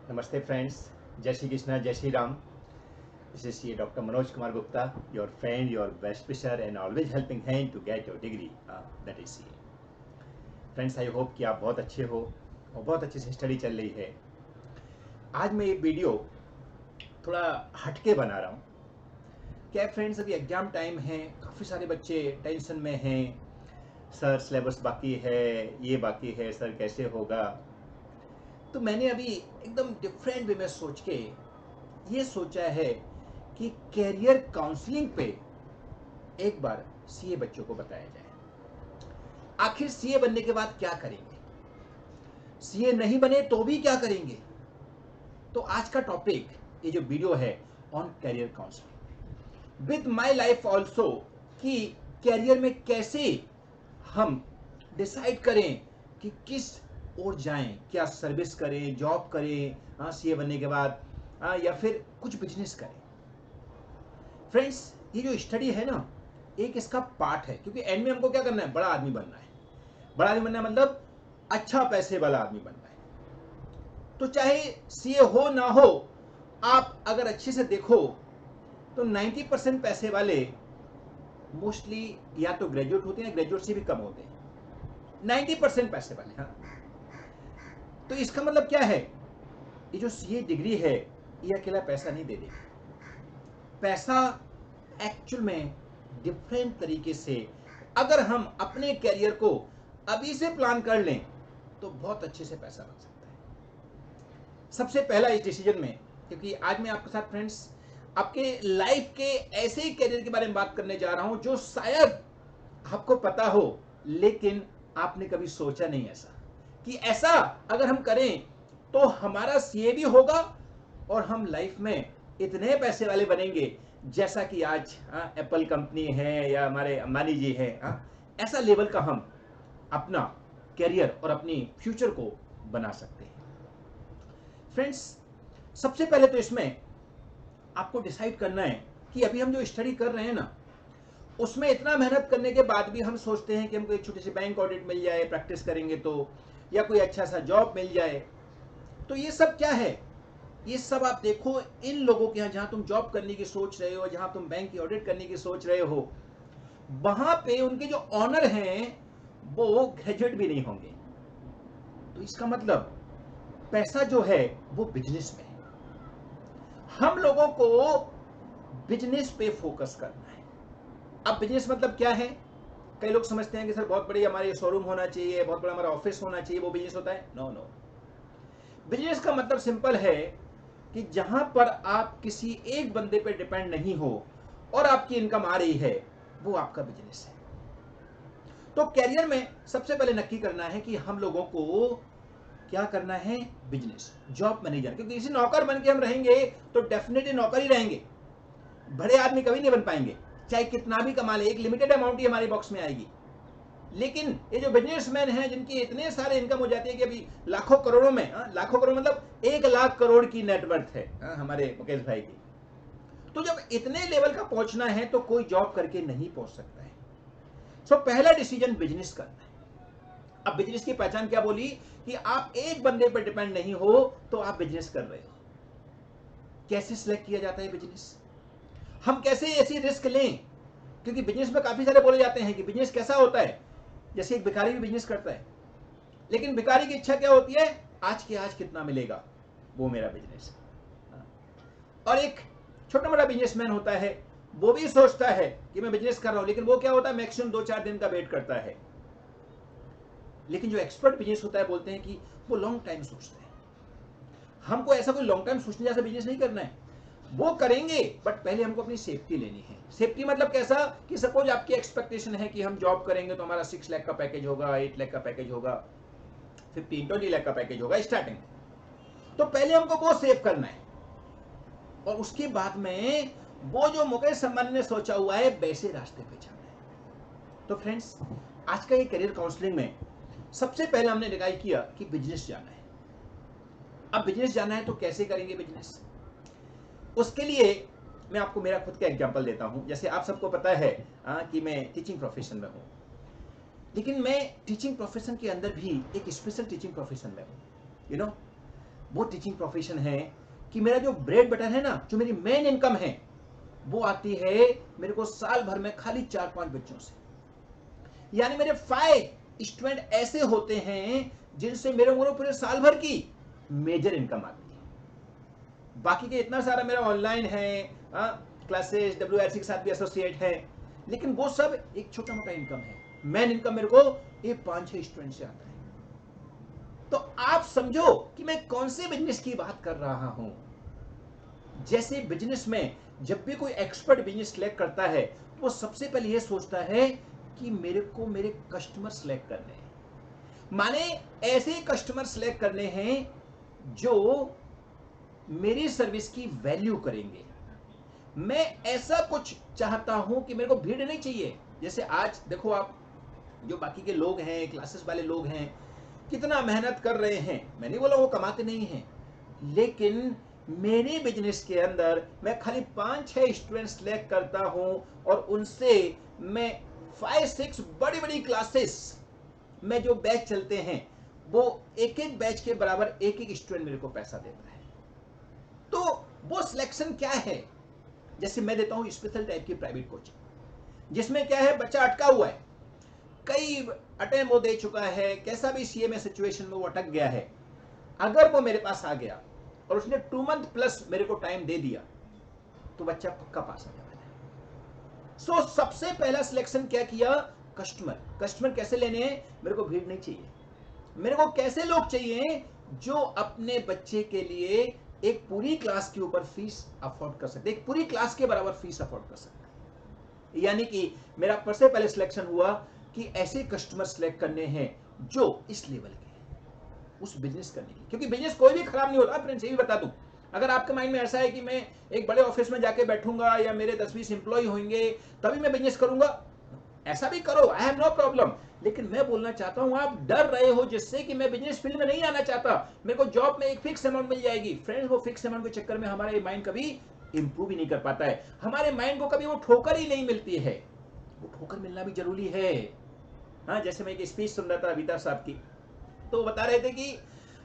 नमस्ते फ्रेंड्स, जय श्री कृष्णा, जय श्री राम। दिस इज ये doctor Manoj Kumar Gupta, your friend, your best wisher and always helping hand to get your degree, that is see. Friends, I hope कि आप बहुत अच्छे हो और बहुत अच्छे से स्टडी चल रही है। आज मैं ये वीडियो थोड़ा हटके बना रहा हूँ। क्या फ्रेंड्स, अभी एग्जाम टाइम है, काफ़ी सारे बच्चे टेंशन में हैं। सर सिलेबस बाकी है, ये बाकी है, सर कैसे होगा। तो मैंने अभी एकदम डिफरेंट वे में सोच के ये सोचा है कि कैरियर काउंसलिंग पे एक बार सीए बच्चों को बताया जाए। आखिर सीए बनने के बाद क्या करेंगे, सीए नहीं बने तो भी क्या करेंगे। तो आज का टॉपिक, ये जो वीडियो है, on career counselling with my life also, कि कैरियर में कैसे हम डिसाइड करें कि किस ओर जाएं, क्या सर्विस करें, जॉब करें सीए बनने के बाद, या फिर कुछ बिजनेस करें। फ्रेंड्स, ये जो स्टडी है ना, एक इसका पार्ट है, क्योंकि एंड में हमको क्या करना है, बड़ा आदमी बनना है। बड़ा आदमी बनना है मतलब अच्छा पैसे वाला आदमी बनना है। तो चाहे सीए हो ना हो, आप अगर अच्छे से देखो तो 90% पैसे वाले मोस्टली या तो ग्रेजुएट होते हैं, ग्रेजुएट से भी कम होते हैं। 90% पैसे वाले, हाँ। तो इसका मतलब क्या है, ये जो सीए डिग्री है, ये अकेला पैसा नहीं दे देगी। पैसा एक्चुअल में डिफरेंट तरीके से अगर हम अपने कैरियर को अभी से प्लान कर लें तो बहुत अच्छे से पैसा बन सकता है। सबसे पहला इस डिसीजन में, क्योंकि आज मैं आपके साथ फ्रेंड्स आपके लाइफ के ऐसे ही कैरियर के बारे में बात करने जा रहा हूं जो शायद आपको पता हो, लेकिन आपने कभी सोचा नहीं ऐसा कि ऐसा अगर हम करें तो हमारा सीए भी होगा और हम लाइफ में इतने पैसे वाले बनेंगे जैसा कि आज एप्पल कंपनी है या हमारे अंबानी जी है। ऐसा लेवल का हम अपना कैरियर और अपनी फ्यूचर को बना सकते हैं। फ्रेंड्स, सबसे पहले तो इसमें आपको डिसाइड करना है कि अभी हम जो स्टडी कर रहे हैं ना, उसमें इतना मेहनत करने के बाद भी हम सोचते हैं कि हमको एक छोटी सी बैंक ऑडिट मिल जाए, प्रैक्टिस करेंगे तो, या कोई अच्छा सा जॉब मिल जाए। तो ये सब क्या है, ये सब आप देखो इन लोगों के यहाँ जहां तुम जॉब करने की सोच रहे हो, जहां तुम बैंक की ऑडिट करने की सोच रहे हो, वहां पे उनके जो ऑनर हैं वो ग्रेजुएट भी नहीं होंगे। तो इसका मतलब पैसा जो है वो बिजनेस में है। हम लोगों को बिजनेस पे फोकस करना है। अब बिजनेस मतलब क्या है, कई लोग समझते हैं कि सर बहुत बड़ी हमारी शोरूम होना चाहिए, बहुत बड़ा हमारा ऑफिस होना चाहिए, वो बिजनेस होता है। नो नो, बिजनेस का मतलब सिंपल है कि जहां पर आप किसी एक बंदे पे डिपेंड नहीं हो और आपकी इनकम आ रही है, वो आपका बिजनेस है। तो कैरियर में सबसे पहले नक्की करना है कि हम लोगों को क्या करना है, बिजनेस, जॉब में नहीं जाना। क्योंकि किसी नौकर बन के हम रहेंगे तो डेफिनेटली नौकर ही रहेंगे, बड़े आदमी कभी नहीं बन पाएंगे, चाहे कितना भी कमा ले, एक लिमिटेड अमाउंट ही हमारे बॉक्स में आएगी। लेकिन ये जो बिजनेसमैन हैं जिनकी इतने सारे इनकम हो जाती है कि अभी लाखों करोड़ों में, लाखों करोड़ मतलब 1 लाख करोड़ की नेटवर्थ है हमारे मुकेश भाई की। तो जब इतने लेवल का पहुंचना है तो कोई जॉब करके नहीं पहुंच सकता है। सो पहला डिसीजन बिजनेस करना है। अब बिजनेस की पहचान क्या बोली, कि आप एक बंदे पर डिपेंड नहीं हो तो आप बिजनेस कर रहे हो। कैसे सिलेक्ट किया जाता है बिजनेस, हम कैसे ऐसी रिस्क लें, क्योंकि बिजनेस में काफी सारे बोले जाते हैं कि बिजनेस कैसा होता है, जैसे एक भिखारी भी बिजनेस करता है, लेकिन भिखारी की इच्छा क्या होती है, आज के आज कितना मिलेगा, वो मेरा बिजनेस है। और एक छोटा मोटा बिजनेसमैन होता है, वो भी सोचता है कि मैं बिजनेस कर रहा हूं, लेकिन वो क्या होता है, मैक्सिमम 2-4 दिन का वेट करता है। लेकिन जो एक्सपर्ट बिजनेस होता है, बोलते हैं कि वो लॉन्ग टाइम सोचते हैं। हमको ऐसा कोई लॉन्ग टाइम सोचने जैसा बिजनेस नहीं करना है, वो करेंगे, बट पहले हमको अपनी सेफ्टी लेनी है। सेफ्टी मतलब कैसा, कि सपोज आपकी एक्सपेक्टेशन है कि हम जॉब करेंगे तो हमारा 6 लाख का पैकेज होगा, 8 लाख का पैकेज होगा, 15-20 लाख का पैकेज होगा स्टार्टिंग। तो पहले हमको वो सेव करना है, और उसके बाद में वो जो मुकेश अंबानी ने सोचा हुआ है वैसे रास्ते पे जाना है। तो फ्रेंड्स, आज का ये करियर काउंसलिंग में सबसे पहले हमने डिसाइड किया कि बिजनेस जाना है। अब बिजनेस जाना है तो कैसे करेंगे बिजनेस, उसके लिए मैं आपको मेरा खुद का एग्जांपल देता हूं। जैसे आप सबको पता है कि मैं टीचिंग प्रोफेशन में हूं, लेकिन मैं टीचिंग प्रोफेशन के अंदर भी एक स्पेशल टीचिंग प्रोफेशन में हूं। यू नो, वो टीचिंग प्रोफेशन है कि मेरा जो ब्रेड बटर है ना, जो मेरी मेन इनकम है, वो आती है मेरे को साल भर में खाली 4-5 बच्चों से। यानी मेरे 5 स्टूडेंट ऐसे होते हैं जिनसे मेरे को पूरे साल भर की मेजर इनकम आती है। बाकी के इतना सारा मेरा ऑनलाइन है, क्लासेस WRC के साथ भी एसोसिएट है, लेकिन वो सब एक छोटा मोटा इनकम है। मेन इनकम मेरे को ये 5-6 स्टूडेंट से आता है। तो आप समझो कि मैं कौन से बिजनेस की बात कर रहा हूं। जैसे बिजनेस में जब भी कोई एक्सपर्ट बिजनेस सिलेक्ट करता है, तो वो सबसे पहले ये सोचता है कि मेरे को मेरे कस्टमर सिलेक्ट करने हैं, माने ऐसे कस्टमर सिलेक्ट करने हैं जो मेरी सर्विस की वैल्यू करेंगे। मैं ऐसा कुछ चाहता हूं कि मेरे को भीड़ नहीं चाहिए। जैसे आज देखो आप, जो बाकी के लोग हैं, क्लासेस वाले लोग हैं, कितना मेहनत कर रहे हैं। मैं नहीं बोला वो कमाते नहीं हैं, लेकिन मेरे बिजनेस के अंदर मैं खाली 5-6 स्टूडेंट सिलेक्ट करता हूं और उनसे मैं 5-6 बड़ी बड़ी क्लासेस में जो बैच चलते हैं, वो एक एक बैच के बराबर एक एक स्टूडेंट मेरे को पैसा देता है। तो वो सिलेक्शन क्या है? जैसे मैं देता हूं स्पेशल टाइप की प्राइवेट कोचिंग, जिसमें क्या है, बच्चा अटका हुआ है, कई अटेम्प्ट वो दे चुका है, कैसा भी CMA सिचुएशन में वो अटक गया है। अगर वो मेरे पास आ गया और उसने 2 मंथ प्लस मेरे को टाइम दे दिया, तो बच्चा पक्का पास आ जाएगा। सो सबसे पहला सिलेक्शन क्या किया? कस्टमर कैसे लेने हैं? मेरे को भीड़ नहीं चाहिए। मेरे को कैसे लोग चाहिए जो अपने बच्चे के लिए एक पूरी क्लास के ऊपर फीस अफोर्ड कर सकते, एक पूरी क्लास के बराबर फीस अफोर्ड कर सकते। यानी कि मेरा सबसे पहले सिलेक्शन हुआ कि ऐसे कस्टमर सिलेक्ट करने हैं जो इस लेवल के हैं उस बिजनेस करने की। क्योंकि बिजनेस कोई भी खराब नहीं होता फ्रेंड्स, ये भी बता दूं। अगर आपके माइंड में ऐसा है कि मैं एक बड़े ऑफिस में जाके बैठूंगा या मेरे 10-20 एम्प्लॉय होंगे तभी मैं बिजनेस करूंगा, ऐसा भी करो, आई हैव नो प्रॉब्लम। लेकिन मैं बोलना चाहता हूं, आप डर रहे हो जिससे कि मैं बिजनेस फील्ड में नहीं आना चाहता, मेरे को जॉब में एक फिक्स अमाउंट मिल जाएगी। फ्रेंड्स, वो फिक्स अमाउंट के चक्कर में हमारा माइंड कभी इंप्रूव ही नहीं कर पाता है। हमारे माइंड को कभी वो ठोकर ही नहीं मिलती है। वो ठोकर मिलना भी जरूरी है। हाँ, जैसे मैं एक स्पीच सुन रहा था अमिताभ साहब की, तो वो बता रहे थे कि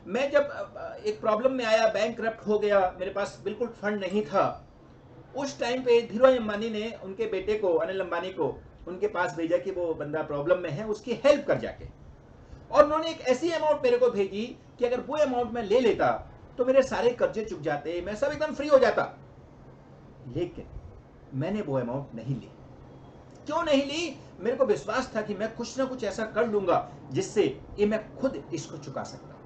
मैं जब एक प्रॉब्लम में आया, बैंक करप्ट हो गया, मेरे पास बिल्कुल फंड नहीं था, उस टाइम पे धीरूभाई अंबानी ने उनके बेटे को, अनिल अंबानी को, उनके पास भेजा कि वो बंदा प्रॉब्लम में है, उसकी हेल्प कर जाके। और उन्होंने एक ऐसी अमाउंट मेरे को भेजी कि अगर वो अमाउंट मैं ले लेता तो मेरे सारे कर्जे चुक जाते, मैं सब एकदम फ्री हो जाता। लेकिन मैंने वो अमाउंट नहीं ली। क्यों नहीं ली? मेरे को विश्वास था कि मैं कुछ ना कुछ ऐसा कर लूंगा जिससे ये मैं खुद इसको चुका सकता हूं।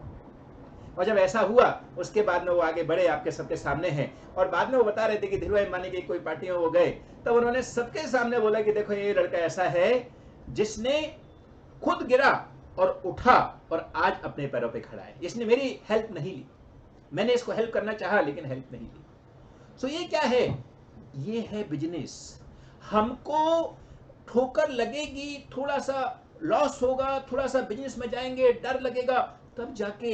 और जब ऐसा हुआ, उसके बाद में वो आगे बढ़े, आपके सबके सामने हैं। और बाद में वो बता रहे थे कि धीरूभाई अंबानी की कोई पार्टी में वो गए, तब उन्होंने सबके सामने बोला कि देखो ये लड़का ऐसा है जिसने खुद गिरा और उठा और आज अपने पैरों पे खड़ा है। इसने मेरी हेल्प नहीं ली, मैंने इसको हेल्प करना चाहा लेकिन हेल्प नहीं ली। सो ये क्या है? ये है बिजनेस। हमको ठोकर लगेगी, थोड़ा सा लॉस होगा, थोड़ा सा बिजनेस में जाएंगे, डर लगेगा, तब जाके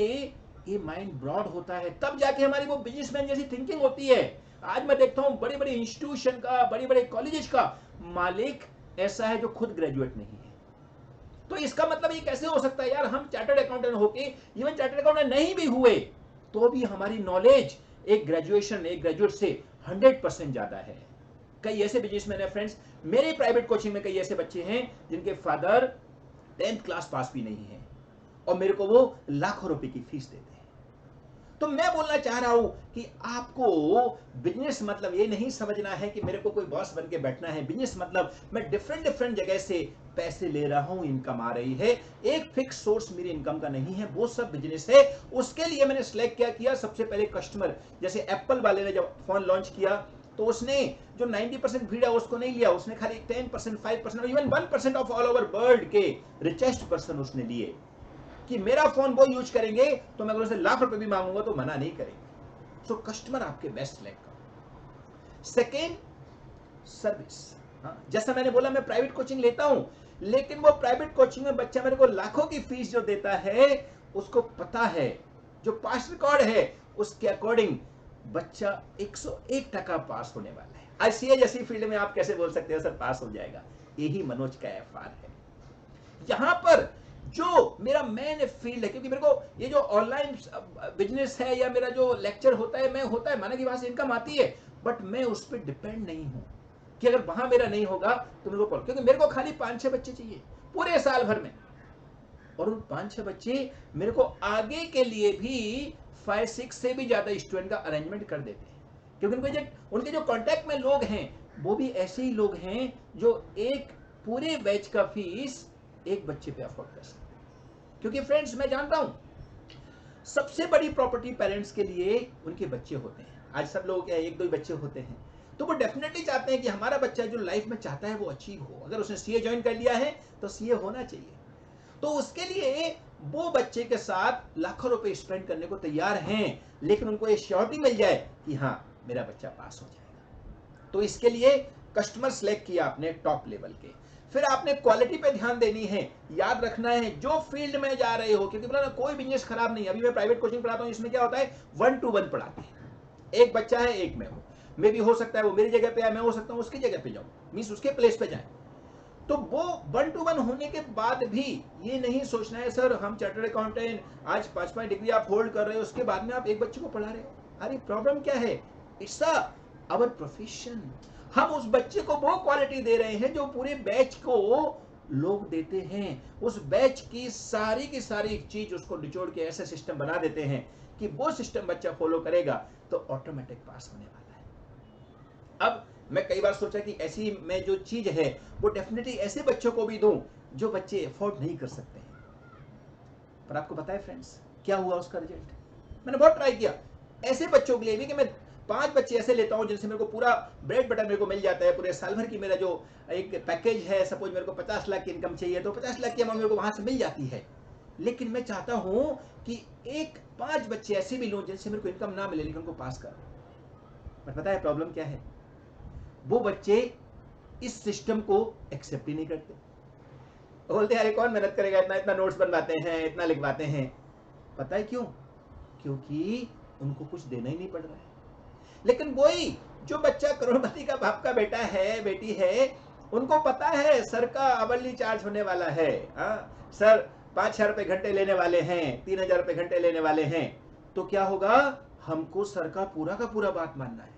ये माइंड ब्रॉड होता है, तब जाके हमारी वो बिजनेसमैन जैसी थिंकिंग होती है। आज मैं देखता हूं बड़े बड़े इंस्टीट्यूशन का, बड़े बड़े कॉलेजेस का मालिक ऐसा है जो खुद ग्रेजुएट नहीं है। तो इसका मतलब ये कैसे हो सकता है यार? हम चार्टर्ड अकाउंटेंट होके, इवन चार्टर्ड अकाउंटेंट नहीं भी हुए, तो भी हमारी नॉलेज एक ग्रेजुएट से 100% ज्यादा है। कई ऐसे बिजनेसमैन है फ्रेंड्स, मेरे प्राइवेट कोचिंग में कई ऐसे बच्चे हैं जिनके फादर 10th क्लास पास भी नहीं है और मेरे को वो लाखों रुपए की फीस देते हैं। तो मैं बोलना चाह रहा हूं कि आपको बिजनेस मतलब ये नहीं समझना है कि मेरे को कोई बॉस बन के बैठना है। बिजनेस मतलब मैं डिफरेंट जगह से पैसे ले रहा हूं, इनकम आ रही है, एक फिक्स सोर्स मेरी इनकम का नहीं है, वो सब बिजनेस है। उसके लिए मैंने सिलेक्ट क्या किया? सबसे पहले कस्टमर। जैसे एप्पल वाले ने जब फोन लॉन्च किया तो उसने जो 90% भीड़ है उसको नहीं लिया, उसने खाली 10%, 5% और even 1% of all over world के रिचेस्ट पर्सन उसने लिए कि मेरा फोन वो यूज करेंगे तो मैं अगर उसे लाख रुपए भी मांगूंगा तो मना नहीं करेंगे। सो कस्टमर आपके बेस्ट सिलेक्ट करो। Second, service. जैसा मैंने बोला, मैं प्राइवेट कोचिंग लेता हूं, लेकिन वो प्राइवेट कोचिंग में बच्चा मेरे को लाखों की फीस जो देता है, उसको पता है जो पास रिकॉर्ड है उसके अकॉर्डिंग बच्चा 101% पास होने वाला है। आईसीए जैसी फील्ड में आप कैसे बोल सकते हो सर पास हो जाएगा? यही मनोज का एफआर है। यहां पर जो मेरा मेन फील्ड है, क्योंकि मेरे को ये जो ऑनलाइन बिजनेस है या मेरा जो लेक्चर होता है, मैं होता है माना कि वहां से इनकम आती है, बट मैं उस पर डिपेंड नहीं हूं कि अगर वहां मेरा नहीं होगा तो मेरे को, क्योंकि मेरे को खाली 5-6 बच्चे चाहिए पूरे साल भर में, और उन 5-6 बच्चे मेरे को आगे के लिए भी 5-6 से भी ज्यादा स्टूडेंट का अरेंजमेंट कर देते हैं, क्योंकि उनके जो कांटेक्ट में लोग हैं वो भी ऐसे ही लोग हैं जो एक पूरे बैच का फीस एक बच्चे पे अफोर्ड कर सकते हैं। क्योंकि फ्रेंड्स, मैं जानता हूं सबसे बड़ी प्रॉपर्टी पेरेंट्स के लिए उनके बच्चे होते हैं। आज सब लोग क्या, 1-2 बच्चे होते हैं, तो वो डेफिनेटली चाहते हैं कि हमारा बच्चा जो लाइफ में चाहता है वो अचीव हो। अगर उसने सीए ज्वाइन कर लिया है तो सीए होना चाहिए, तो उसके लिए वो बच्चे के साथ लाखों रुपए स्पेंड करने को तैयार हैं, लेकिन उनको ये श्योरिटी मिल जाए कि हाँ मेरा बच्चा पास हो जाएगा। तो इसके लिए कस्टमर सिलेक्ट किया आपने टॉप लेवल के, फिर आपने क्वालिटी पे ध्यान देनी है। याद रखना है जो फील्ड में जा रहे हो, क्योंकि बोला ना कोई बिजनेस खराब नहीं है। अभी मैं प्राइवेट कोचिंग पढ़ाता हूँ, इसमें क्या होता है 1-to-1 पढ़ाते हैं, एक बच्चा है एक मैं हूँ, मे भी हो सकता है वो मेरी जगह पे है, मैं हो सकता हूँ उसकी जगह पे जाऊँ, मीन्स उसके प्लेस पे जाए। तो वो 1-to-1 होने के बाद भी ये नहीं सोचना है सर हम चार्टर्ड अकाउंटेंट, आज 5-5 डिग्री आप होल्ड कर रहे हो, उसके बाद में आप एक बच्चे को पढ़ा रहे हो। अरे प्रॉब्लम क्या है, इट्स आवर प्रोफेशन। हम उस बच्चे को वो क्वालिटी दे रहे हैं जो पूरे बैच को लोग देते हैं। उस बैच की सारी चीज उसको निचोड़ के ऐसे सिस्टम बना देते हैं कि वो सिस्टम बच्चा फॉलो करेगा तो ऑटोमेटिक पास होने वाला है। अब मैं कई बार सोचा कि ऐसी मैं जो चीज है वो डेफिनेटली ऐसे बच्चों को भी दूं जो बच्चे अफोर्ड नहीं कर सकते हैं। पर आपको पता है फ्रेंड्स क्या हुआ उसका रिजल्ट? मैंने बहुत ट्राई किया ऐसे बच्चों के लिए भी कि मैं 5 बच्चे ऐसे लेता हूं जिनसे मेरे को पूरा ब्रेड बटर मेरे को मिल जाता है पूरे साल भर की। मेरा जो एक पैकेज है, सपोज मेरे को 50 लाख की इनकम चाहिए तो 50 लाख की अमाउंट मेरे को वहां से मिल जाती है। लेकिन मैं चाहता हूं कि 5 बच्चे ऐसे भी लूं जिनसे मेरे को इनकम ना मिले लेकिन उनको पास कर। पर पता है प्रॉब्लम क्या है, वो बच्चे इस सिस्टम को एक्सेप्ट ही नहीं करते। बोलते हैं अरे कौन मेहनत करेगा, इतना इतना नोट्स बनवाते हैं, इतना लिखवाते हैं। पता है क्यों? क्योंकि उनको कुछ देना ही नहीं पड़ रहा है। लेकिन वही जो बच्चा करोड़पति का बाप का बेटा है, बेटी है, उनको पता है सर का आवरली चार्ज होने वाला है। सर 5,000 रुपए घंटे लेने वाले हैं, 3,000 रुपए घंटे लेने वाले हैं, तो क्या होगा, हमको सर का पूरा बात मानना है।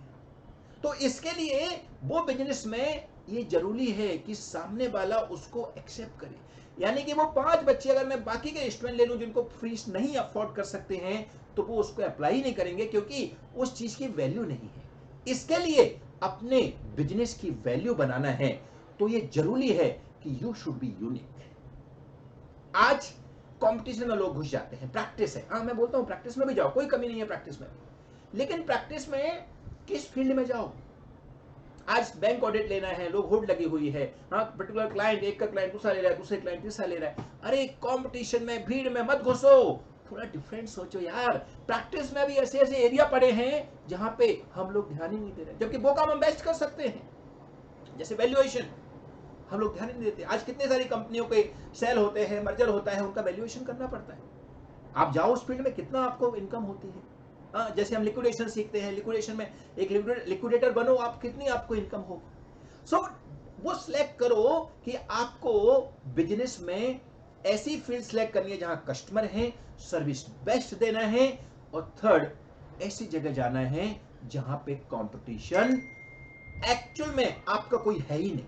तो इसके लिए वो बिजनेस में ये जरूरी है कि सामने वाला उसको एक्सेप्ट करे। यानी कि वो 5 बच्चे अगर मैं बाकी के स्टूडेंट ले लूं जिनको फीस नहीं अफोर्ड कर सकते हैं तो वो उसको अप्लाई नहीं करेंगे क्योंकि उस चीज की वैल्यू नहीं है। इसके लिए अपने बिजनेस की वैल्यू बनाना है तो ये जरूरी है कि यू शुड बी यूनिक। आज कंपटीशन में लोग घुस जाते हैं, प्रैक्टिस है, हाँ मैं बोलता हूं प्रैक्टिस में भी जाओ, कोई कमी नहीं है प्रैक्टिस में भी, लेकिन प्रैक्टिस में किस फील्ड में जाओ। आज बैंक ऑडिट लेना है, लोग हुड लगी हुई है, हाँ पर्टिकुलर क्लाइंट, एक का क्लाइंट दूसरा ले रहा है, दूसरे क्लाइंट तीसरा ले रहा है। अरे कंपटीशन में भीड़ में मत घुसो, थोड़ा डिफरेंट सोचो यार। प्रैक्टिस में भी ऐसे ऐसे एरिया पड़े हैं जहां पे हम लोग ध्यान ही नहीं दे रहे, जबकि वो काम हम बेस्ट कर सकते हैं। जैसे वैल्यूएशन, हम लोग ध्यान ही नहीं देते। आज कितने सारी कंपनियों पे सेल होते हैं, मर्जर होता है, उनका वैल्यूएशन करना पड़ता है। आप जाओ उस फील्ड में, कितना आपको इनकम होती है। जैसे हम लिक्विडेशन सीखते हैं, लिक्विडेशन में एक लिक्विडेटर बनो आप, कितनी आपको इनकम हो। सो वो सिलेक्ट करो कि आपको बिजनेस में ऐसी फील्ड सिलेक्ट करनी है जहां कस्टमर है, सर्विस बेस्ट देना है, और थर्ड ऐसी जगह जाना है जहां पे कंपटीशन एक्चुअल में आपका कोई है ही नहीं।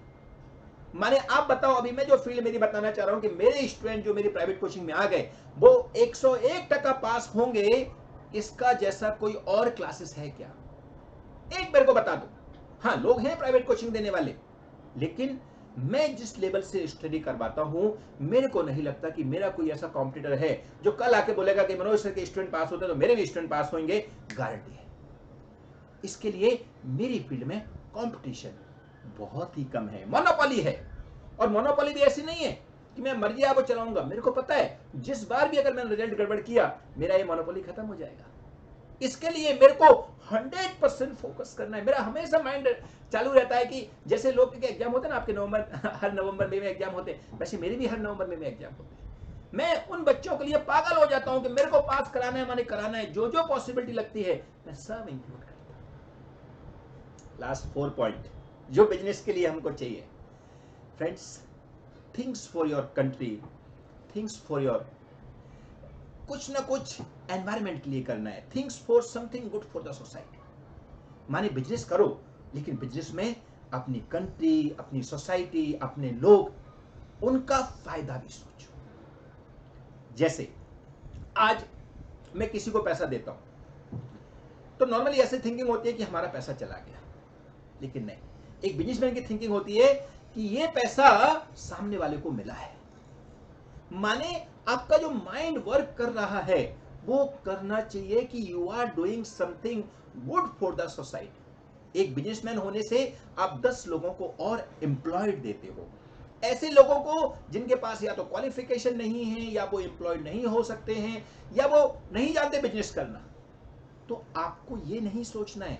माने आप बताओ, अभी मैं जो फील्ड मेरी बताना चाह रहा हूं कि मेरे स्टूडेंट जो मेरी प्राइवेट कोचिंग में आ गए वो 101% पास होंगे, इसका जैसा कोई और क्लासेस है क्या? एक मेरे को बता दो। हाँ लोग हैं प्राइवेट कोचिंग देने वाले, लेकिन मैं जिस लेवल से स्टडी करवाता हूं मेरे को नहीं लगता कि मेरा कोई ऐसा कॉम्पिटिटर है जो कल आके बोलेगा कि मनोज सर के स्टूडेंट पास होते तो मेरे भी स्टूडेंट पास होंगे, गारंटी है। इसके लिए मेरी फील्ड में कंपटीशन बहुत ही कम है, मोनोपोली है। और मोनोपोली भी ऐसी नहीं है कि मैं मर्जी आपको चलाऊंगा, मेरे को पता है जिस बार भी अगर मैंने रिजल्ट गड़बड़ किया मेरा ये मोनोपोली खत्म हो जाएगा। इसके लिए मेरे को 100% फोकस करना है। मेरा हमेशा माइंड चालू रहता है कि जैसे लोग के एग्जाम होते हैं ना आपके नवंबर, हर नवंबर में एग्जाम होते हैं, वैसे मेरे भी हर नवंबर में एग्जाम होते हैं। मैं उन बच्चों के लिए पागल हो जाता हूं कि मेरे को पास कराना है, माने कराना है, जो जो पॉसिबिलिटी लगती है मैं सब इंक्लूड करता हूं। लास्ट 4 पॉइंट जो बिजनेस के लिए हमको चाहिए, friends, things for your country, things for your, कुछ ना कुछ एनवायरमेंट के लिए करना है, things for something good for the society. माने बिजनेस करो, लेकिन बिजनेस में अपनी कंट्री, अपनी सोसाइटी, अपने लोग, उनका फायदा भी सोचो। जैसे आज मैं किसी को पैसा देता हूं तो नॉर्मली ऐसे थिंकिंग होती है कि हमारा पैसा चला गया, लेकिन नहीं, एक बिजनेसमैन की थिंकिंग होती है कि ये पैसा सामने वाले को मिला है। माने आपका जो माइंड वर्क कर रहा है वो करना चाहिए कि you are doing something good for the society. एक बिजनेसमैन होने से आप 10 लोगों को और एम्प्लॉयड देते हो, ऐसे लोगों को जिनके पास या तो क्वालिफिकेशन नहीं है, या वो एम्प्लॉयड नहीं हो सकते हैं, या वो नहीं जानते बिजनेस करना। तो आपको ये नहीं सोचना है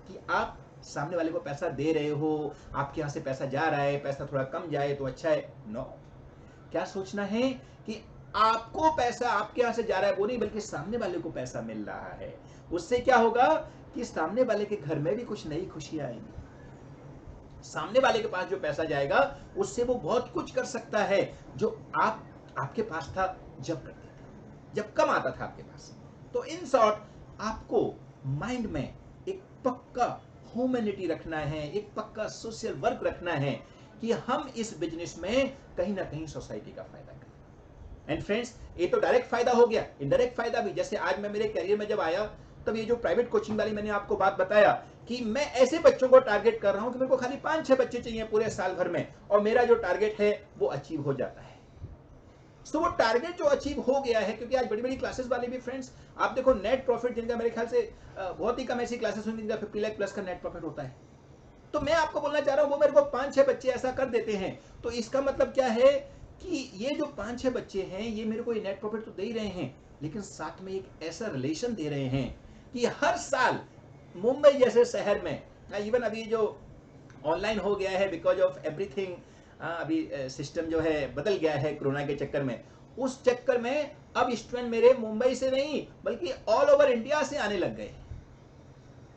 कि आप सामने वाले को पैसा दे रहे हो, आपके यहां से पैसा जा रहा है, पैसा थोड़ा कम जाए तो अच्छा है। नो, क्या सोचना है कि आपको पैसा आपके यहां से जा रहा है वो नहीं, बल्कि सामने वाले को पैसा मिल रहा है। उससे क्या होगा कि सामने वाले के घर में भी कुछ नई खुशियां आएंगी। सामने वाले के पास जो पैसा जाएगा उससे वो बहुत कुछ कर सकता है जो आपके पास था जब करते थे, जब कम आता था आपके पास। तो इन शॉर्ट आपको माइंड में एक पक्का ह्यूमैनिटी रखना है, एक पक्का सोशल वर्क रखना है कि हम इस बिजनेस में कहीं ना कहीं सोसाइटी का फायदा करें। एंड फ्रेंड्स, ये तो डायरेक्ट फायदा हो गया, इनडायरेक्ट फायदा भी। जैसे आज मैं मेरे करियर में जब आया तब ये जो प्राइवेट कोचिंग वाली मैंने आपको बात बताया कि मैं ऐसे बच्चों को टारगेट कर रहा हूं कि मेरे को खाली 5-6 बच्चे चाहिए पूरे साल भर में, और मेरा जो टारगेट है वो अचीव हो जाता है। सो वो टारगेट जो अचीव हो गया है, क्योंकि आज बड़ी बड़ी क्लासेस वाले भी फ्रेंड्स आप देखो, नेट प्रॉफिट जिनका मेरे ख्याल से बहुत ही कम ऐसी क्लासेस होंगी जिनका 50 लाख प्लस का नेट प्रॉफिट होता है। तो मैं आपको बोलना चाह रहा हूं वो मेरे को 5-6 बच्चे ऐसा कर देते हैं। तो इसका मतलब क्या है कि ये जो 5-6 बच्चे हैं ये मेरे को ये नेट प्रॉफिट तो दे ही रहे हैं, लेकिन साथ में एक ऐसा रिलेशन दे रहे हैं कि हर साल मुंबई जैसे शहर में, इवन अभी जो ऑनलाइन हो गया है बिकॉज ऑफ एवरीथिंग, अभी सिस्टम जो है बदल गया है कोरोना के चक्कर में, उस चक्कर में अब स्टूडेंट मेरे मुंबई से नहीं बल्कि ऑल ओवर इंडिया से आने लग गए।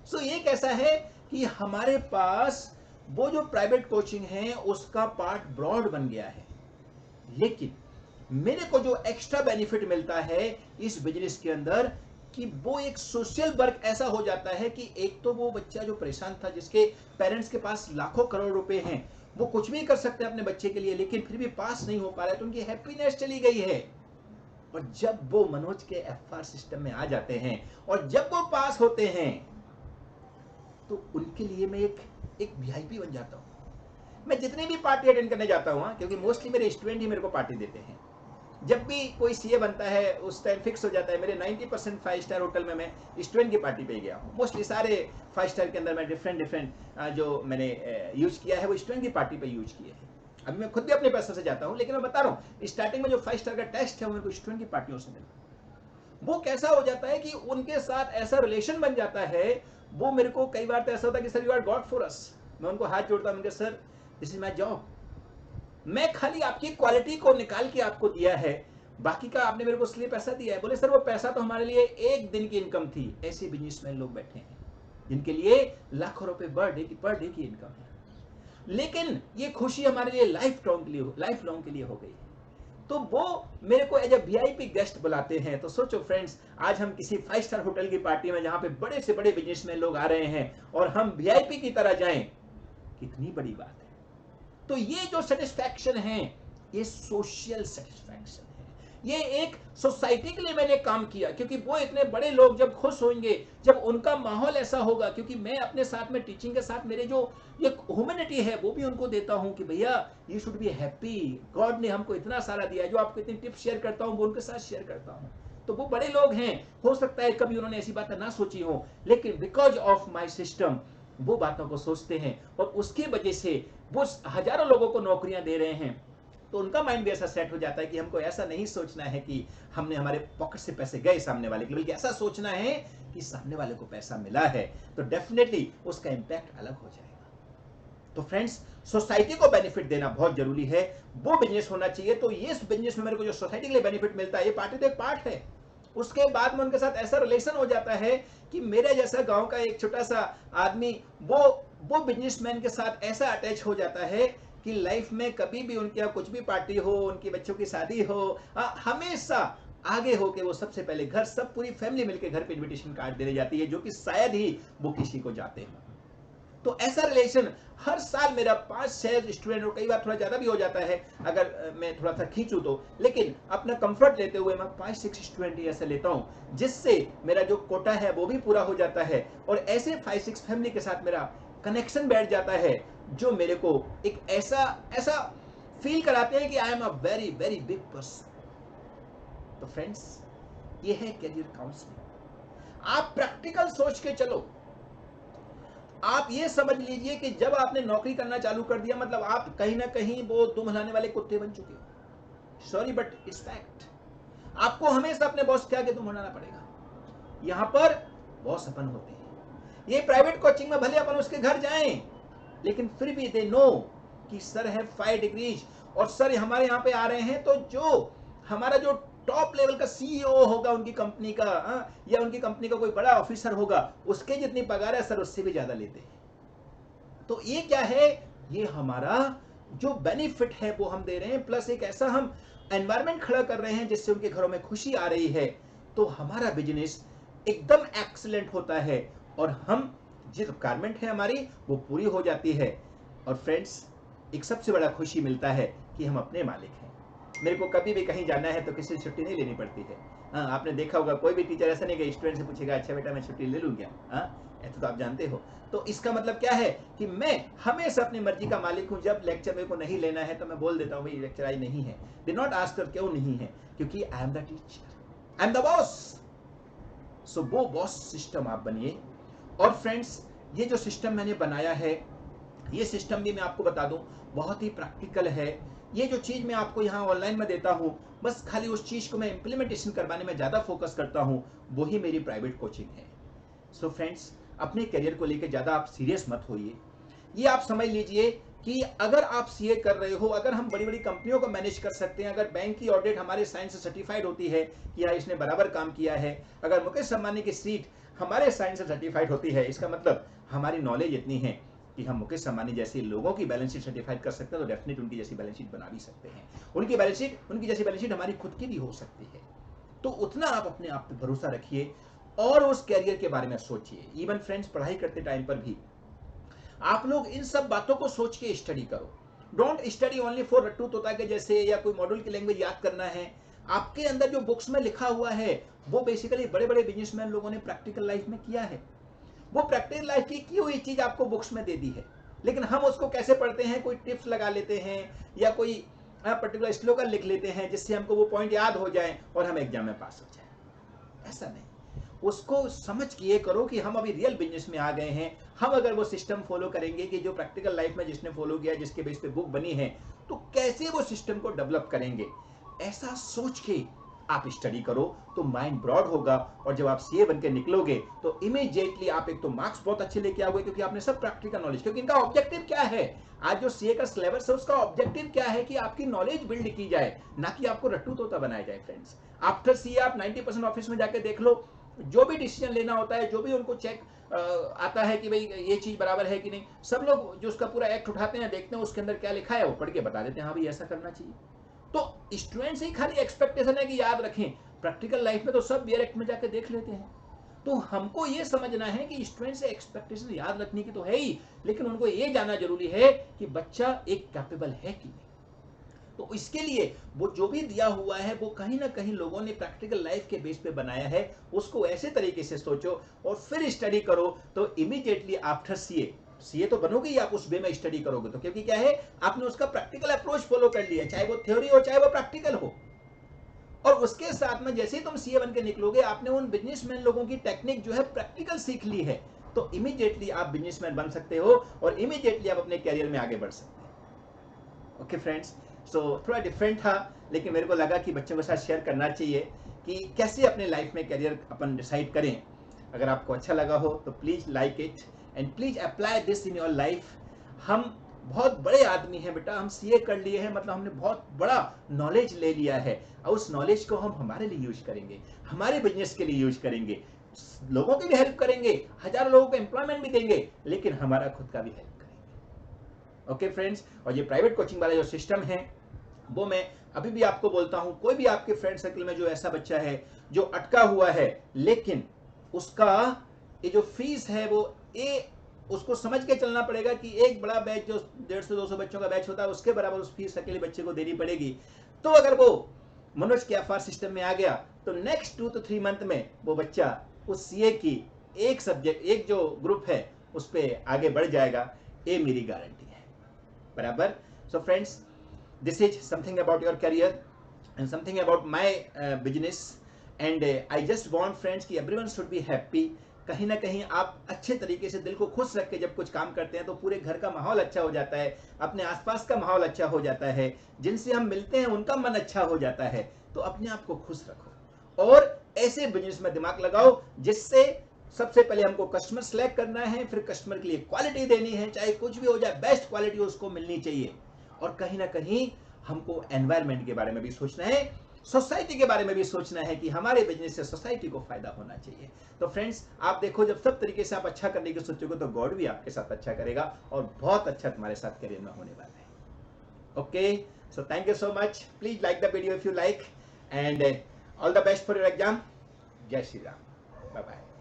सो ये कैसा है कि हमारे पास वो जो प्राइवेट कोचिंग है उसका पार्ट ब्रॉड बन गया है, लेकिन मेरे को जो एक्स्ट्रा बेनिफिट मिलता है इस बिजनेस के अंदर कि वो एक सोशल वर्क ऐसा हो जाता है कि एक तो वो बच्चा जो परेशान था, जिसके पेरेंट्स के पास लाखों करोड़ रुपए हैं, वो कुछ भी कर सकते हैं अपने बच्चे के लिए, लेकिन फिर भी पास नहीं हो पा रहा है, तो उनकी हैप्पीनेस चली गई है। और जब वो मनोज के एफआर सिस्टम में आ जाते हैं और जब वो पास होते हैं तो उनके लिए मैं एक वीआईपी बन जाता हूं। मैं जितनी भी पार्टी अटेंड करने जाता हूं, क्योंकि मोस्टली मेरे स्टूडेंट ही मेरे को पार्टी देते हैं, जब भी कोई सीए बनता है उस टाइम फिक्स हो जाता है मेरे 90% 5 स्टार होटल में मैं स्टूडेंट की पार्टी पे गया हूँ। मोस्टली सारे 5 स्टार के अंदर मैं डिफरेंट जो मैंने यूज किया है वो स्टूडेंट की पार्टी पे यूज किए हैं। अभी मैं खुद भी अपने पैसे से जाता हूँ, लेकिन मैं बता रहा हूँ स्टार्टिंग में जो 5 स्टार का टेस्ट है वो मेरे को स्टूडेंट की पार्टियों से मिला। वो कैसा हो जाता है कि उनके साथ ऐसा रिलेशन बन जाता है, वो मेरे को कई बार तो ऐसा होता है कि sir you are god for us. मैं उनको हाथ जोड़ता हूँ, sir this is my job, मैं खाली आपकी क्वालिटी को निकाल के आपको दिया है, बाकी का आपने मेरे को इसलिए पैसा दिया है। बोले सर वो पैसा तो हमारे लिए एक दिन की इनकम थी। ऐसे बिजनेसमैन लोग बैठे हैं जिनके लिए लाखों रुपए पर डे की इनकम है, लेकिन ये खुशी हमारे लिए लाइफ लॉन्ग के लिए हो गई। तो वो मेरे को एज ए वीआईपी गेस्ट बुलाते हैं। तो सोचो फ्रेंड्स, आज हम किसी 5 स्टार होटल की पार्टी में जहां पे बड़े से बड़े बिजनेसमैन लोग आ रहे हैं और हम वीआईपी की तरह जाएं, कितनी बड़ी बात है। तो ये जो सेटिस्फैक्शन है ये सोशल सेटिस्फैक्शन है, ये एक सोसाइटी के लिए मैंने काम किया, क्योंकि वो इतने बड़े लोग जब खुश होंगे, जब उनका माहौल ऐसा होगा, क्योंकि मैं अपने साथ में टीचिंग के साथ मेरे जो ये ह्यूमैनिटी है वो भी उनको देता हूं कि भैया you should be happy, God ने हमको इतना सारा दिया, जो आपको इतनी टिप्स शेयर करता हूं वो उनके साथ शेयर करता हूं। तो वो बड़े लोग हैं, हो सकता है कभी उन्होंने ऐसी बातें ना सोची हो, लेकिन बिकॉज ऑफ माई सिस्टम वो बातों को सोचते हैं और उसकी वजह से वो हजारों लोगों को नौकरियां दे रहे हैं। तो उनका माइंड भी ऐसा सेट हो जाता है कि हमको ऐसा नहीं सोचना है कि हमने हमारे पॉकेट से पैसे गए सामने वाले के, बल्कि ऐसा सोचना है कि सामने वाले को पैसा मिला है, तो डेफिनेटली उसका इंपैक्ट अलग हो जाएगा। तो फ्रेंड्स, सोसाइटी को बेनिफिट देना बहुत जरूरी है, वो बिजनेस होना चाहिए। तो ये बिजनेस में मेरे को जो सोसाइटी के लिए बेनिफिट मिलता है, ये पार्टी तो एक पार्ट है, उसके बाद में उनके साथ ऐसा रिलेशन हो जाता है कि मेरे जैसा गांव का एक छोटा सा आदमी वो बिजनेसमैन के साथ ऐसा अटैच हो जाता है कि लाइफ में कभी भी उनके यहाँ कुछ भी पार्टी हो, उनके बच्चों की शादी हो, हमेशा आगे हो के वो सबसे पहले घर, सब पूरी फैमिली मिलके घर पे इनविटेशन कार्ड देने जाती है, जो कि शायद ही वो किसी को जाते हैं। तो ऐसा रिलेशन हर साल मेरा 5-6 स्टूडेंट, और कई बार थोड़ा ज्यादा भी हो जाता है अगर मैं थोड़ा सा खींचूं तो, लेकिन अपना कंफर्ट लेते हुए मैं 5-6 स्टूडेंट ही ऐसे लेता हूं, जिससे मेरा जो कोटा है वो भी पूरा हो जाता है, और ऐसे 5-6 फैमिली के साथ मेरा कनेक्शन बैठ जाता है, जो मेरे को एक ऐसा फील कराते हैं कि I am a very very big person. तो फ्रेंड्स, ये है करियर काउंसलिंग। आप प्रैक्टिकल सोच के चलो। आप ये समझ लीजिए कि जब आपने नौकरी करना चालू कर दिया, मतलब आप कहीं ना कहीं वो दुम हिलाने वाले कुत्ते बन चुके हो। Sorry but it's fact. आपको हमेशा अपने बॉस के आगे दुम हिलाना पड़ेगा। यहां पर बॉस अपन होते हैं। ये प्राइवेट कोचिंग में भले अपन उसके घर जाएं, लेकिन फिर भी दे नो कि सर है 5 डिग्रीज, और सर हमारे यहाँ पे आ रहे हैं, तो जो हमारा जो टॉप लेवल का सीईओ होगा उनकी कंपनी का, या उनकी कंपनी का कोई बड़ा ऑफिसर होगा, उसके जितनी पगार है सर उससे भी ज्यादा लेते हैं। तो ये क्या है, ये हमारा जो बेनिफिट है वो हम दे रहे हैं, प्लस एक ऐसा हम एनवायरमेंट खड़ा कर रहे हैं जिससे उनके घरों में खुशी आ रही है। तो हमारा बिजनेस एकदम एक्सीलेंट होता है, और हम जिस रिक्वायरमेंट है हमारी वो पूरी हो जाती है। और फ्रेंड्स, एक सबसे बड़ा खुशी मिलता है कि हम अपने मालिक हैं। मेरे को कभी भी कहीं जाना है तो किसी से छुट्टी नहीं लेनी पड़ती है। हाँ, आपने देखा होगा कोई भी टीचर ऐसा नहीं कि स्टूडेंट से पूछेगा अच्छा बेटा मैं छुट्टी ले लूँ क्या। हाँ, ऐसा तो आप जानते हो। तो इसका मतलब क्या है कि मैं हमेशा अपनी मर्जी का मालिक हूँ। जब लेक्चर मेरे को नहीं लेना है तो मैं बोल देता हूँ भाई लेक्चर आई नहीं है। दे नॉट आस्क क्यों नहीं है, क्योंकि I am the teacher, I am the boss. सो वो बॉस सिस्टम आप बनिए। और फ्रेंड्स, ये जो सिस्टम मैंने बनाया है, ये सिस्टम भी मैं आपको बता दूं बहुत ही प्रैक्टिकल है। ये जो चीज मैं आपको यहाँ ऑनलाइन में देता हूँ, बस खाली उस चीज को मैं इंप्लीमेंटेशन करवाने में ज्यादा फोकस करता हूँ, वही मेरी प्राइवेट कोचिंग है। सो फ्रेंड्स, अपने करियर को लेकर ज्यादा आप सीरियस मत होइए। ये आप समझ लीजिए कि अगर आप सीए कर रहे हो, अगर हम बड़ी बड़ी कंपनियों को मैनेज कर सकते हैं, अगर बैंक की ऑडिट हमारे साइन से सर्टिफाइड होती है कि हाँ इसने बराबर काम किया है, अगर मुकेश अंबानी की सीट हमारे साइन से सर्टिफाइड होती है, इसका मतलब हमारी नॉलेज इतनी है कि हम मुकेश अंबानी जैसे लोगों की बैलेंस शीट सर्टिफाइड कर सकते हैं, तो डेफिनेट उनकी जैसी बैलेंस शीट बना भी सकते हैं। उनकी जैसी बैलेंस शीट हमारी खुद की भी हो सकती है। तो उतना आप अपने आप पे भरोसा रखिए और उस कैरियर के बारे में सोचिए। इवन फ्रेंड्स, पढ़ाई करते टाइम पर भी आप लोग इन सब बातों को सोच के स्टडी करो। डोंट स्टडी ओनली फॉर रट्टू तोता के जैसे, या कोई मॉड्यूल की लैंग्वेज याद करना है। आपके अंदर जो बुक्स में लिखा हुआ है वो बेसिकली बड़े बड़े बिजनेसमैन लोगों ने प्रैक्टिकल लाइफ में किया है। वो प्रैक्टिकल लाइफ की हुई चीज आपको बुक्स में दे दी है, लेकिन हम उसको कैसे पढ़ते हैं, कोई टिप्स लगा लेते हैं या कोई पर्टिकुलर स्लोगन लिख लेते हैं जिससे हमको वो पॉइंट याद हो जाए और हम एग्जाम में पास हो जाए। ऐसा नहीं, उसको समझ के ये करो कि हम अभी रियल बिजनेस में आ गए हैं। हम अगर वो सिस्टम फॉलो करेंगे कि जो प्रैक्टिकल लाइफ में जिसने फॉलो किया, जिसके बेस पे बुक बनी है, तो कैसे वो सिस्टम को डेवलप करेंगे, ऐसा सोच के आप स्टडी करो तो माइंड ब्रॉड होगा। और जब आप सीए बन के निकलोगे तो इमीडिएटली आप एक तो मार्क्स बहुत अच्छे लेके आओगे, क्योंकि आपने सब प्रैक्टिकल नॉलेज, क्योंकि इनका ऑब्जेक्टिव क्या है, आज जो सीए का सिलेबस है उसका ऑब्जेक्टिव क्या है कि आपकी नॉलेज बिल्ड की जाए, ना कि आपको रट्टू तोता बनाया जाए। फ्रेंड्स, आफ्टर सीए आप 90% ऑफिस में जाके देख लो, जो भी डिसीजन लेना होता है, जो भी उनको चेक आता है कि भाई ये चीज बराबर है कि नहीं, सब लोग जो उसका पूरा एक्ट उठाते हैं, देखते हैं उसके अंदर क्या लिखा है, वो पढ़ के बता देते हैं हाँ भाई ऐसा करना चाहिए। तो स्टूडेंट से ही खाली एक्सपेक्टेशन है कि याद रखें, प्रैक्टिकल लाइफ में तो सब डायरेक्ट में जाके देख लेते हैं। तो हमको ये समझना है कि स्टूडेंट से एक्सपेक्टेशन याद रखने की तो है ही, लेकिन उनको ये जानना जरूरी है कि बच्चा एक कैपेबल है कि नहीं। तो इसके लिए वो जो भी दिया हुआ है वो कहीं ना कहीं लोगों ने प्रैक्टिकल लाइफ के बेस पे बनाया है, उसको ऐसे तरीके से सोचो और फिर स्टडी करो। तो इमीडिएटली आफ्टर सीए तो बनोगे ही आप उस वे में स्टडी करोगे, तो क्योंकि क्या है, आपने उसका प्रैक्टिकल अप्रोच फॉलो कर लिया, चाहे वो थ्योरी हो चाहे वो प्रैक्टिकल हो। और उसके साथ में जैसे ही तुम सीए बन के निकलोगे, आपने उन बिजनेसमैन लोगों की टेक्निक जो है प्रैक्टिकल सीख ली है, तो इमीडिएटली आप बिजनेसमैन बन सकते हो और इमीडिएटली आप अपने कैरियर में आगे बढ़ सकते हैं। ओके फ्रेंड्स, सो थोड़ा डिफरेंट था, लेकिन मेरे को लगा कि बच्चों के साथ शेयर करना चाहिए कि कैसे अपने लाइफ में करियर अपन डिसाइड करें। अगर आपको अच्छा लगा हो तो please like it and please apply this in your life. हम बहुत बड़े आदमी हैं बेटा, हम सीए कर लिए हैं, मतलब हमने बहुत बड़ा नॉलेज ले लिया है, और उस नॉलेज को हम हमारे लिए यूज करेंगे, हमारे बिजनेस के लिए यूज करेंगे, लोगों की भी हेल्प करेंगे, हजारों लोगों को एम्प्लॉयमेंट भी देंगे, लेकिन हमारा खुद का भी हेल्प करेंगे। ओके फ्रेंड्स, और ये प्राइवेट कोचिंग वाला जो सिस्टम है वो मैं अभी भी आपको बोलता हूं, कोई भी आपके फ्रेंड सर्कल में जो ऐसा बच्चा है जो अटका हुआ है, लेकिन उसका ये जो फीस है वो उसको समझ के चलना पड़ेगा कि एक बड़ा बैच जो 150-200 बच्चों का बैच होता है उसके बराबर उस फीस अकेले बच्चे को देनी पड़ेगी। तो अगर वो मनोज के एफआर सिस्टम में आ गया तो नेक्स्ट 2 to 3 मंथ में वो बच्चा उस सीए की एक सब्जेक्ट, एक जो ग्रुप है उस पर आगे बढ़ जाएगा, ये मेरी गारंटी है। बराबर। So friends, this is something about your career and something about my business, and I just want friends कि everyone should be happy। कहीं ना कहीं आप अच्छे तरीके से दिल को खुश रख के जब कुछ काम करते हैं तो पूरे घर का माहौल अच्छा हो जाता है, अपने आसपास का माहौल अच्छा हो जाता है, जिनसे हम मिलते हैं उनका मन अच्छा हो जाता है। तो अपने आप को खुश रखो और ऐसे बिजनेस में दिमाग लगाओ जिससे सबसे पहले हमको कस्टमर सेलेक्ट करना है, फिर कस्टमर के लिए क्वालिटी देनी है, चाहे कुछ भी हो जाए बेस्ट क्वालिटी उसको मिलनी चाहिए। और कहीं ना कहीं हमको एनवायरनमेंट के बारे में भी सोचना है, सोसाइटी के बारे में भी सोचना है कि हमारे बिजनेस से सोसाइटी को फायदा होना चाहिए। तो फ्रेंड्स, आप देखो जब सब तरीके से आप अच्छा करने की सोचोगे तो गॉड भी आपके साथ अच्छा करेगा और बहुत अच्छा तुम्हारे साथ करियर में होने वाला है। Okay, so thank you so much. Please like the video if you like, and all the best for your exam. जय श्री राम। Bye bye.